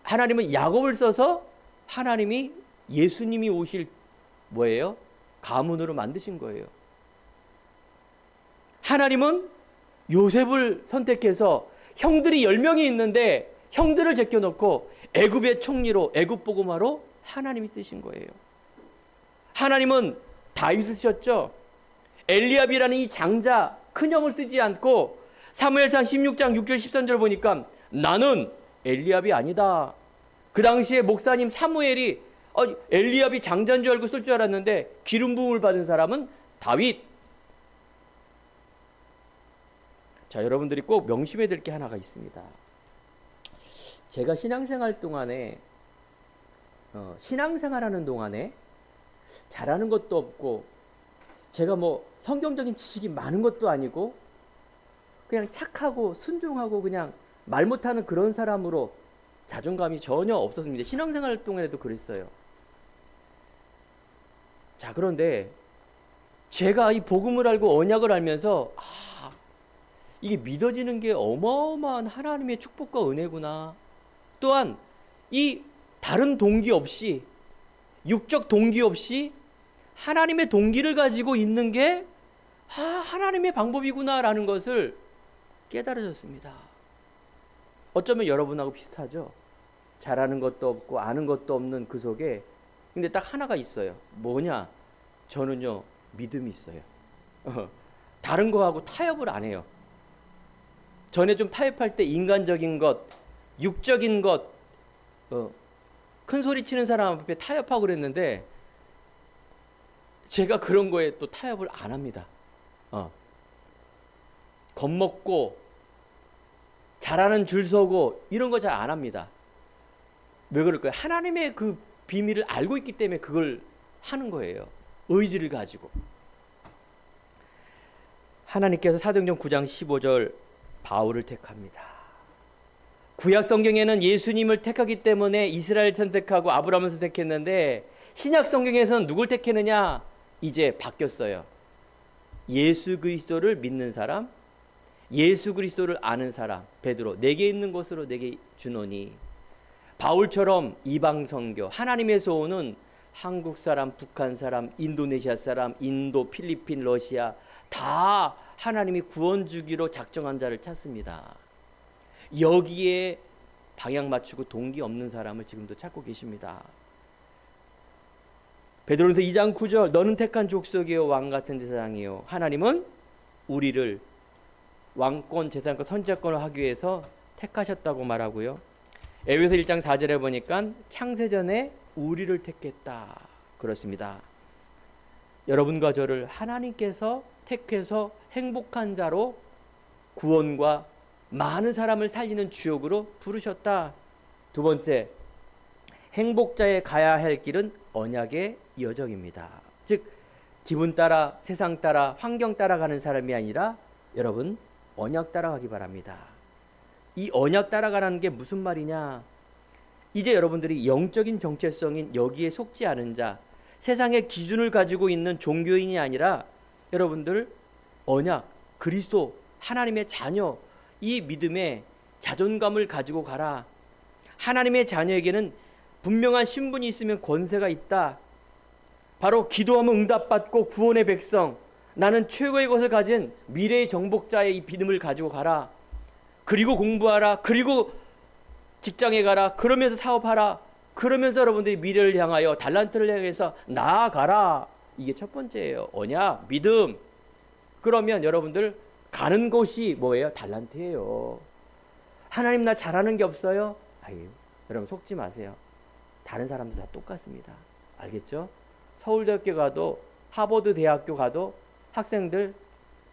하나님은 야곱을 써서 하나님이 예수님이 오실 뭐예요? 가문으로 만드신 거예요. 하나님은 요셉을 선택해서 형들이 10명이 있는데 형들을 제껴놓고 애굽의 총리로, 애굽 복음화로 하나님이 쓰신 거예요. 하나님은 다윗을 쓰셨죠. 엘리압이라는 이 장자 큰형을 쓰지 않고 사무엘상 16장 6절 13절 보니까 나는 엘리압이 아니다. 그 당시에 목사님 사무엘이 엘리압이 장자인 줄 알고 쓸 줄 알았는데 기름 부음을 받은 사람은 다윗. 자, 여러분들이 꼭 명심해야 될 게 하나가 있습니다. 제가 신앙생활 동안에 신앙생활하는 동안에 잘하는 것도 없고 제가 성경적인 지식이 많은 것도 아니고 그냥 착하고 순종하고 그냥 말 못하는 그런 사람으로 자존감이 전혀 없었습니다. 신앙생활 동안에도 그랬어요. 자, 그런데 제가 이 복음을 알고 언약을 알면서 이게 믿어지는 게 어마어마한 하나님의 축복과 은혜구나. 또한 이 다른 동기 없이, 육적 동기 없이 하나님의 동기를 가지고 있는 게 하나님의 방법이구나라는 것을 깨달아졌습니다. 어쩌면 여러분하고 비슷하죠. 잘하는 것도 없고 아는 것도 없는 그 속에 근데 딱 하나가 있어요. 뭐냐? 저는요 믿음이 있어요. 다른 거하고 타협을 안 해요. 전에 좀 타협할 때 인간적인 것, 육적인 것, 큰 소리 치는 사람 앞에 타협하고 그랬는데 제가 그런 거에 또 타협을 안 합니다. 겁먹고 잘하는 줄 서고 이런 거 잘 안 합니다. 왜 그럴까요? 하나님의 그 비밀을 알고 있기 때문에 그걸 하는 거예요. 의지를 가지고. 하나님께서 사도행전 9장 15절 바울을 택합니다. 구약 성경에는 예수님을 택하기 때문에 이스라엘 선택하고 아브라함을 선택했는데 신약 성경에서는 누굴 택했느냐? 이제 바뀌었어요. 예수 그리스도를 믿는 사람, 예수 그리스도를 아는 사람, 베드로, 내게 있는 것으로 내게 주노니. 바울처럼 이방 선교, 하나님에서 오는 한국 사람, 북한 사람, 인도네시아 사람, 인도, 필리핀, 러시아 다 하나님이 구원 주기로 작정한 자를 찾습니다. 여기에 방향 맞추고 동기 없는 사람을 지금도 찾고 계십니다. 베드로전서 2장 9절 너는 택한 족속이요 왕 같은 제사장이요 하나님은 우리를 왕권 제사장과 선지자권을 하기 위해서 택하셨다고 말하고요. 에베소 1장 4절에 보니까 창세전에 우리를 택했다 그렇습니다. 여러분과 저를 하나님께서 택해서 행복한 자로 구원과 많은 사람을 살리는 주역으로 부르셨다. 두 번째, 행복자에 가야 할 길은 언약의 여정입니다. 즉 기분 따라, 세상 따라, 환경 따라 가는 사람이 아니라 여러분 언약 따라가기 바랍니다. 이 언약 따라가라는 게 무슨 말이냐? 이제 여러분들이 영적인 정체성인 여기에 속지 않은 자, 세상의 기준을 가지고 있는 종교인이 아니라 여러분들 언약, 그리스도, 하나님의 자녀, 이 믿음에 자존감을 가지고 가라. 하나님의 자녀에게는 분명한 신분이 있으면 권세가 있다. 바로 기도하면 응답받고 구원의 백성, 나는 최고의 것을 가진 미래의 정복자의 이 믿음을 가지고 가라. 그리고 공부하라. 그리고 직장에 가라. 그러면서 사업하라. 그러면서 여러분들이 미래를 향하여 달란트를 향해서 나아가라. 이게 첫 번째예요. 언약, 믿음. 그러면 여러분들 가는 곳이 뭐예요? 달란트예요. 하나님 나 잘하는 게 없어요? 아유, 여러분 속지 마세요. 다른 사람도 다 똑같습니다. 알겠죠? 서울대학교 가도 하버드 대학교 가도 학생들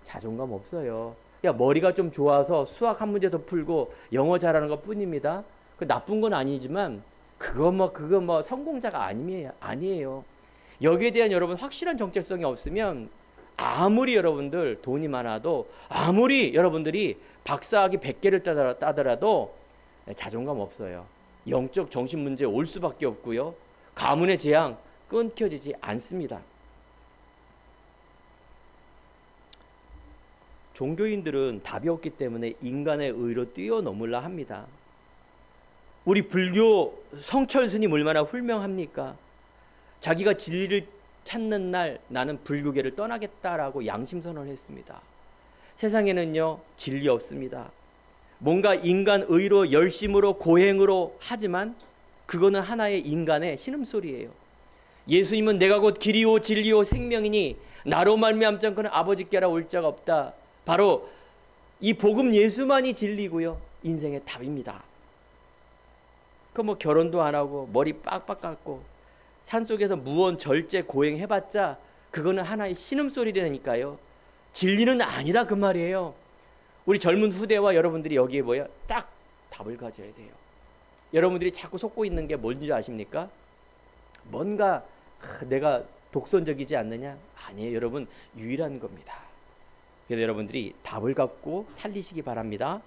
자존감 없어요. 야, 머리가 좀 좋아서 수학 한 문제 더 풀고 영어 잘하는 것 뿐입니다. 그 나쁜 건 아니지만 그거 뭐 성공자가 아니에요. 여기에 대한 여러분 확실한 정체성이 없으면 아무리 여러분들 돈이 많아도 아무리 여러분들이 박사학위 100개를 따더라도 자존감 없어요. 영적 정신 문제 올 수밖에 없고요. 가문의 재앙 끊겨지지 않습니다. 종교인들은 답이 없기 때문에 인간의 의로 뛰어넘으려 합니다. 우리 불교 성철 스님 얼마나 훌명합니까? 자기가 진리를 찾는 날 나는 불교계를 떠나겠다라고 양심선언을 했습니다. 세상에는요 진리 없습니다. 뭔가 인간 의로 열심으로 고행으로 하지만 그거는 하나의 인간의 신음소리예요. 예수님은 내가 곧 길이요 진리요 생명이니 나로 말미암지 않고는 아버지께라 올 자가 없다. 바로 이 복음 예수만이 진리고요 인생의 답입니다. 그 뭐 결혼도 안 하고 머리 빡빡 깎고 산속에서 무언 절제 고행 해봤자 그거는 하나의 신음소리라니까요. 진리는 아니다 그 말이에요. 우리 젊은 후대와 여러분들이 여기에 뭐야? 딱 답을 가져야 돼요. 여러분들이 자꾸 속고 있는 게 뭔지 아십니까? 뭔가 내가 독선적이지 않느냐? 아니에요. 여러분 유일한 겁니다. 그래서 여러분들이 답을 갖고 살리시기 바랍니다.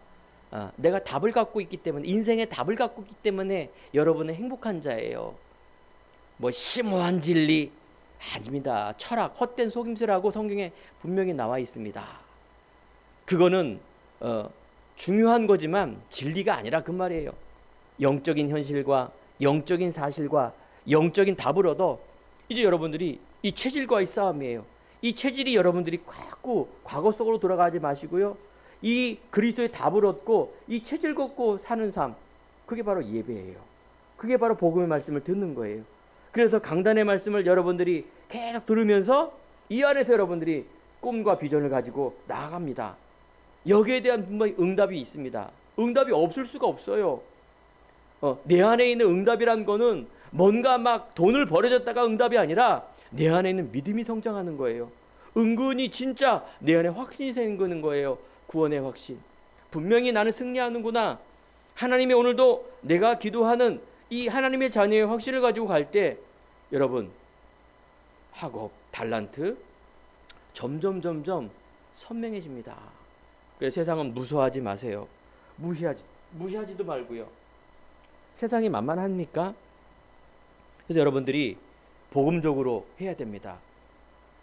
내가 답을 갖고 있기 때문에 인생의 답을 갖고 있기 때문에 여러분은 행복한 자예요. 뭐 심오한 진리 아닙니다. 철학, 헛된 속임수라고 성경에 분명히 나와 있습니다. 그거는 중요한 거지만 진리가 아니라 그 말이에요. 영적인 현실과 영적인 사실과 영적인 답을 얻어 이제 여러분들이 이 체질과의 싸움이에요. 이 체질이 여러분들이 자꾸 과거 속으로 돌아가지 마시고요. 이 그리스도의 답을 얻고 이 체질 걷고 사는 삶, 그게 바로 예배예요. 그게 바로 복음의 말씀을 듣는 거예요. 그래서 강단의 말씀을 여러분들이 계속 들으면서 이 안에서 여러분들이 꿈과 비전을 가지고 나아갑니다. 여기에 대한 분명히 응답이 있습니다. 응답이 없을 수가 없어요. 내 안에 있는 응답이란 거는 뭔가 막 돈을 벌어졌다가 응답이 아니라 내 안에 있는 믿음이 성장하는 거예요. 은근히 진짜 내 안에 확신이 생기는 거예요. 구원의 확신. 분명히 나는 승리하는구나. 하나님이 오늘도 내가 기도하는 이 하나님의 자녀의 확신을 가지고 갈 때 여러분 학업, 달란트 점점 선명해집니다. 그래서 세상은 무서워하지 마세요. 무시하지도 말고요. 세상이 만만합니까? 그래서 여러분들이 복음적으로 해야 됩니다.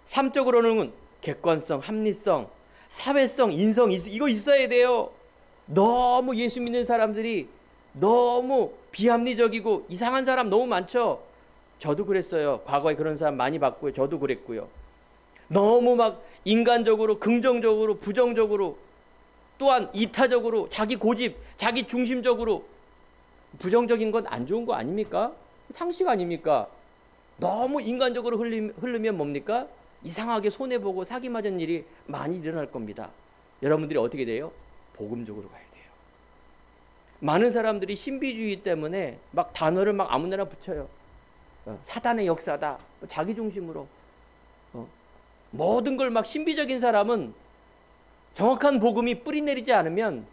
삶적으로는 객관성, 합리성, 사회성, 인성 이거 있어야 돼요. 너무 예수 믿는 사람들이 너무 비합리적이고 이상한 사람 너무 많죠. 저도 그랬어요. 과거에 그런 사람 많이 봤고요. 저도 그랬고요. 너무 막 인간적으로, 긍정적으로, 부정적으로, 또한 이타적으로, 자기 고집, 자기 중심적으로. 부정적인 건 안 좋은 거 아닙니까? 상식 아닙니까? 너무 인간적으로 흐르면 뭡니까? 이상하게 손해보고 사기 맞은 일이 많이 일어날 겁니다. 여러분들이 어떻게 돼요? 복음적으로 가야 돼요. 많은 사람들이 신비주의 때문에 막 단어를 막 아무데나 붙여요. 사단의 역사다. 자기 중심으로. 모든 걸 막 신비적인 사람은 정확한 복음이 뿌리 내리지 않으면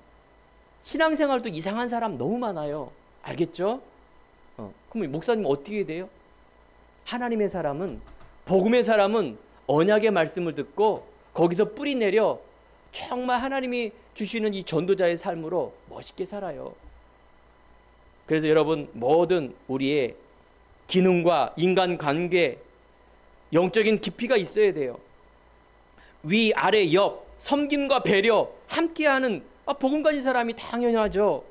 신앙생활도 이상한 사람 너무 많아요. 알겠죠? 그럼 목사님 어떻게 돼요? 하나님의 사람은, 복음의 사람은 언약의 말씀을 듣고 거기서 뿌리 내려 정말 하나님이 주시는 이 전도자의 삶으로 멋있게 살아요. 그래서 여러분 모든 우리의 기능과 인간관계, 영적인 깊이가 있어야 돼요. 위, 아래, 옆, 섬김과 배려 함께하는 복음 가진 사람이 당연하죠.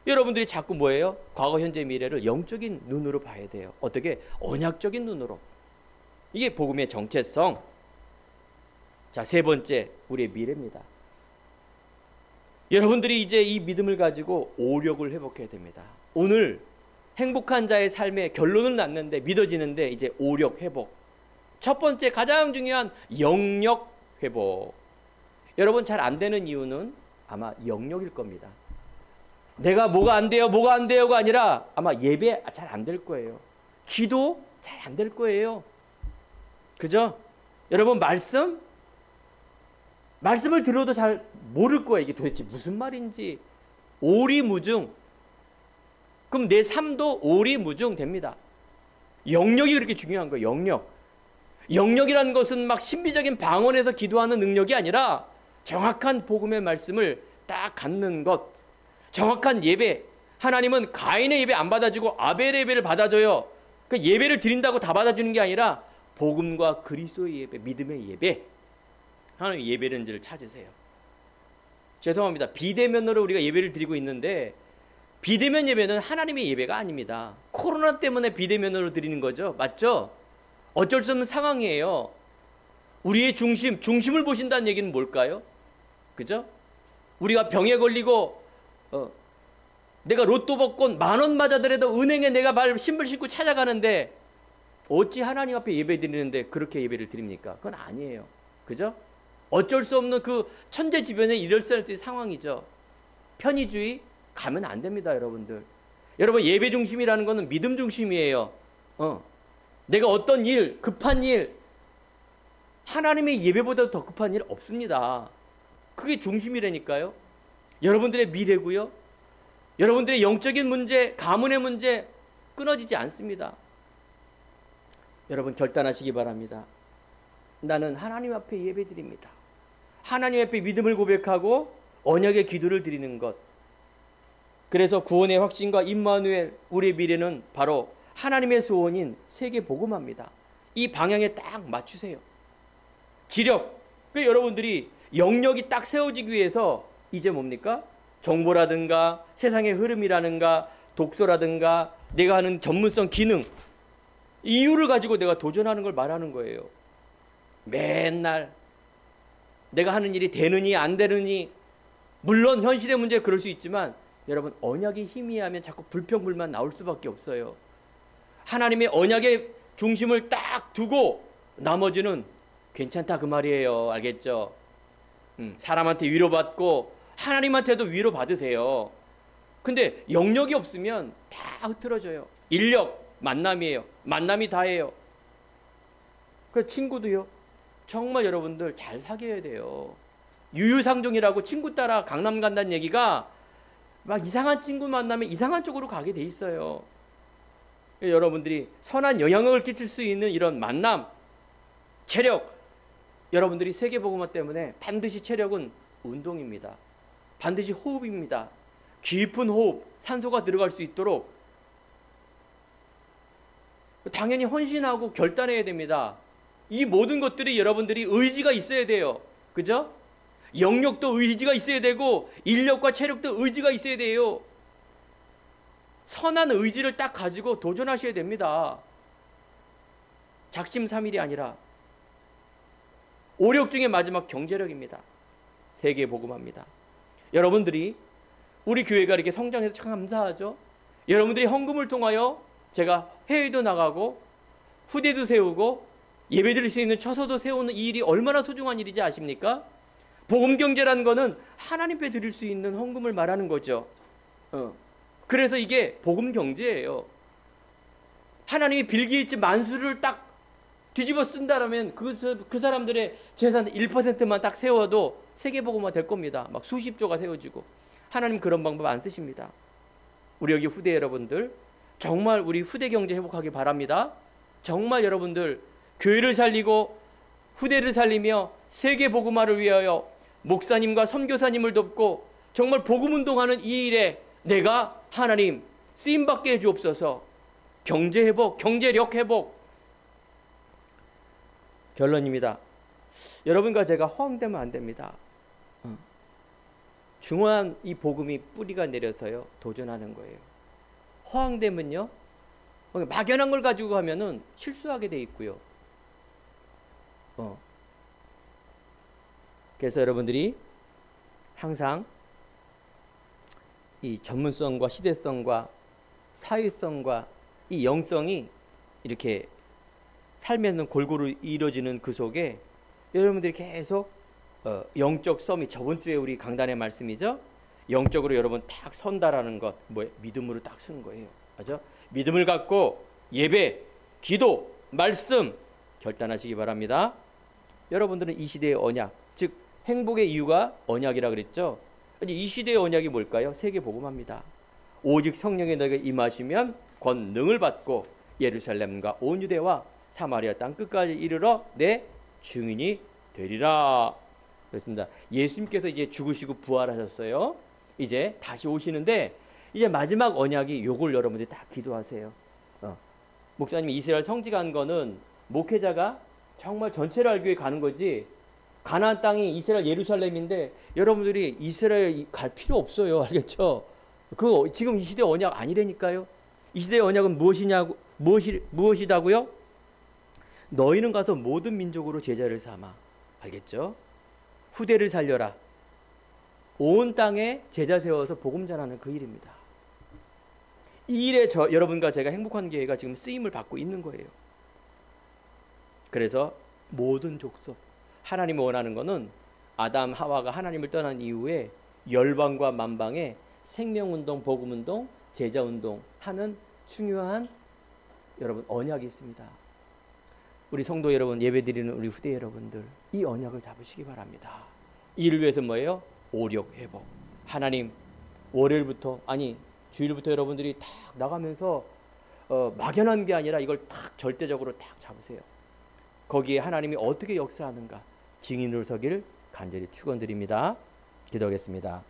여러분들이 자꾸 뭐예요? 과거, 현재, 미래를 영적인 눈으로 봐야 돼요. 어떻게? 언약적인 눈으로. 이게 복음의 정체성. 자, 세 번째, 우리의 미래입니다. 여러분들이 이제 이 믿음을 가지고 오력을 회복해야 됩니다. 오늘 행복한 자의 삶의 결론은 났는데, 믿어지는데 이제 오력 회복. 첫 번째 가장 중요한 영역 회복. 여러분 잘 안 되는 이유는 아마 영역일 겁니다. 내가 뭐가 안 돼요가 아니라 아마 예배 잘 안 될 거예요. 기도 잘 안 될 거예요. 그죠? 여러분 말씀을 들어도 잘 모를 거예요. 이게 도대체 무슨 말인지. 오리무중. 그럼 내 삶도 오리무중 됩니다. 영역이 그렇게 중요한 거예요. 영역이라는 것은 막 신비적인 방언에서 기도하는 능력이 아니라 정확한 복음의 말씀을 딱 갖는 것. 정확한 예배. 하나님은 가인의 예배 안 받아주고 아벨의 예배를 받아줘요. 그 예배를 드린다고 다 받아주는 게 아니라 복음과 그리스도의 예배, 믿음의 예배. 하나님 예배는지를 찾으세요. 죄송합니다. 비대면으로 우리가 예배를 드리고 있는데 비대면 예배는 하나님의 예배가 아닙니다. 코로나 때문에 비대면으로 드리는 거죠. 맞죠? 어쩔 수 없는 상황이에요. 우리의 중심을 보신다는 얘기는 뭘까요? 그죠? 우리가 병에 걸리고 내가 로또 복권 10,000원 맞아더라도 은행에 내가 신발 신고 찾아가는데 어찌 하나님 앞에 예배 드리는데 그렇게 예배를 드립니까? 그건 아니에요. 그죠? 어쩔 수 없는 그 천재지변에 일어설 수 있는 상황이죠. 편의주의 가면 안 됩니다, 여러분들. 여러분 예배 중심이라는 거는 믿음 중심이에요. 내가 어떤 일, 급한 일, 하나님의 예배보다 더 급한 일 없습니다. 그게 중심이라니까요. 여러분들의 미래고요. 여러분들의 영적인 문제, 가문의 문제 끊어지지 않습니다. 여러분 결단하시기 바랍니다. 나는 하나님 앞에 예배드립니다. 하나님 앞에 믿음을 고백하고 언약의 기도를 드리는 것. 그래서 구원의 확신과 임마누엘, 우리의 미래는 바로 하나님의 소원인 세계 복음화입니다. 이 방향에 딱 맞추세요. 지력. 그 여러분들이 영역이 딱 세워지기 위해서 이제 뭡니까? 정보라든가 세상의 흐름이라든가 독서라든가 내가 하는 전문성 기능, 이유를 가지고 내가 도전하는 걸 말하는 거예요. 맨날 내가 하는 일이 되느니 안 되느니, 물론 현실의 문제 그럴 수 있지만 여러분 언약이 희미하면 자꾸 불평불만 나올 수밖에 없어요. 하나님의 언약의 중심을 딱 두고 나머지는 괜찮다 그 말이에요. 알겠죠? 사람한테 위로받고 하나님한테도 위로받으세요. 근데 영역이 없으면 다 흐트러져요. 인력, 만남이에요. 만남이 다예요. 그 친구도요. 정말 여러분들 잘 사귀어야 돼요. 유유상종이라고 친구 따라 강남 간다는 얘기가 막 이상한 친구 만나면 이상한 쪽으로 가게 돼 있어요. 여러분들이 선한 영향력을 끼칠 수 있는 이런 만남, 체력, 여러분들이 세계복음화 때문에 반드시 체력은 운동입니다. 반드시 호흡입니다. 깊은 호흡, 산소가 들어갈 수 있도록 당연히 헌신하고 결단해야 됩니다. 이 모든 것들이 여러분들이 의지가 있어야 돼요. 그죠? 영역도 의지가 있어야 되고 인력과 체력도 의지가 있어야 돼요. 선한 의지를 딱 가지고 도전하셔야 됩니다. 작심삼일이 아니라. 오력 중에 마지막 경제력입니다. 세계 복음화입니다. 여러분들이 우리 교회가 이렇게 성장해서 참 감사하죠. 여러분들이 헌금을 통하여 제가 해외도 나가고 후대도 세우고 예배 드릴 수 있는 처소도 세우는 이 일이 얼마나 소중한 일인지 아십니까? 복음 경제라는 거는 하나님께 드릴 수 있는 헌금을 말하는 거죠. 그래서 이게 복음 경제예요. 하나님이 빌 게이츠 만수를 딱 뒤집어 쓴다라면 그 사람들의 재산 1%만 딱 세워도 세계 복음화 될 겁니다. 막 수십 조가 세워지고. 하나님 그런 방법 안 쓰십니다. 우리 여기 후대 여러분들 정말 우리 후대 경제 회복하기 바랍니다. 정말 여러분들 교회를 살리고 후대를 살리며 세계 복음화를 위하여 목사님과 선교사님을 돕고 정말 복음 운동하는 이 일에 내가 하나님 쓰임받게 해주옵소서. 경제 회복, 경제력 회복. 결론입니다. 여러분과 제가 허황되면 안 됩니다. 중요한 이 복음이 뿌리가 내려서요 도전하는 거예요. 허황되면요 막연한 걸 가지고 가면은 실수하게 돼 있고요. 그래서 여러분들이 항상 이 전문성과 시대성과 사회성과 이 영성이 이렇게 삶에는 골고루 이루어지는 그 속에 여러분들이 계속 영적 썸이 저번 주에 우리 강단의 말씀이죠. 영적으로 여러분 딱 선다라는 것, 믿음으로 딱 서는 거예요. 맞죠? 믿음을 갖고 예배, 기도, 말씀 결단하시기 바랍니다. 여러분들은 이 시대의 언약, 즉 행복의 이유가 언약이라 그랬죠. 이 시대의 언약이 뭘까요? 세계 복음화입니다. 오직 성령의 너희가 임하시면 권능을 받고 예루살렘과 온 유대와 사마리아 땅 끝까지 이르러 내 증인이 되리라. 그렇습니다. 예수님께서 이제 죽으시고 부활하셨어요. 이제 다시 오시는데 이제 마지막 언약이 요걸 여러분들이 다 기도하세요. 목사님이 이스라엘 성지 간 거는 목회자가 정말 전체를 알기 위해 가는 거지 가나안 땅이 이스라엘 예루살렘인데 여러분들이 이스라엘 갈 필요 없어요. 알겠죠? 그 지금 이 시대 언약 아니라니까요. 이 시대의 언약은 무엇이다고요? 너희는 가서 모든 민족으로 제자를 삼아. 알겠죠? 후대를 살려라. 온 땅에 제자 세워서 복음 전하는 그 일입니다. 이 일에 여러분과 제가 행복한 교회가 지금 쓰임을 받고 있는 거예요. 그래서 모든 족속, 하나님이 원하는 것은 아담 하와가 하나님을 떠난 이후에 열방과 만방에 생명운동, 복음운동, 제자운동 하는 중요한 여러분 언약이 있습니다. 우리 성도 여러분, 예배드리는 우리 후대 여러분들 이 언약을 잡으시기 바랍니다. 이를 위해서 뭐예요? 오력 회복. 하나님 월요일부터 주일부터 여러분들이 탁 나가면서 막연한 게 아니라 이걸 탁 절대적으로 탁 잡으세요. 거기에 하나님이 어떻게 역사하는가 증인으로 서길 간절히 축원드립니다. 기도하겠습니다.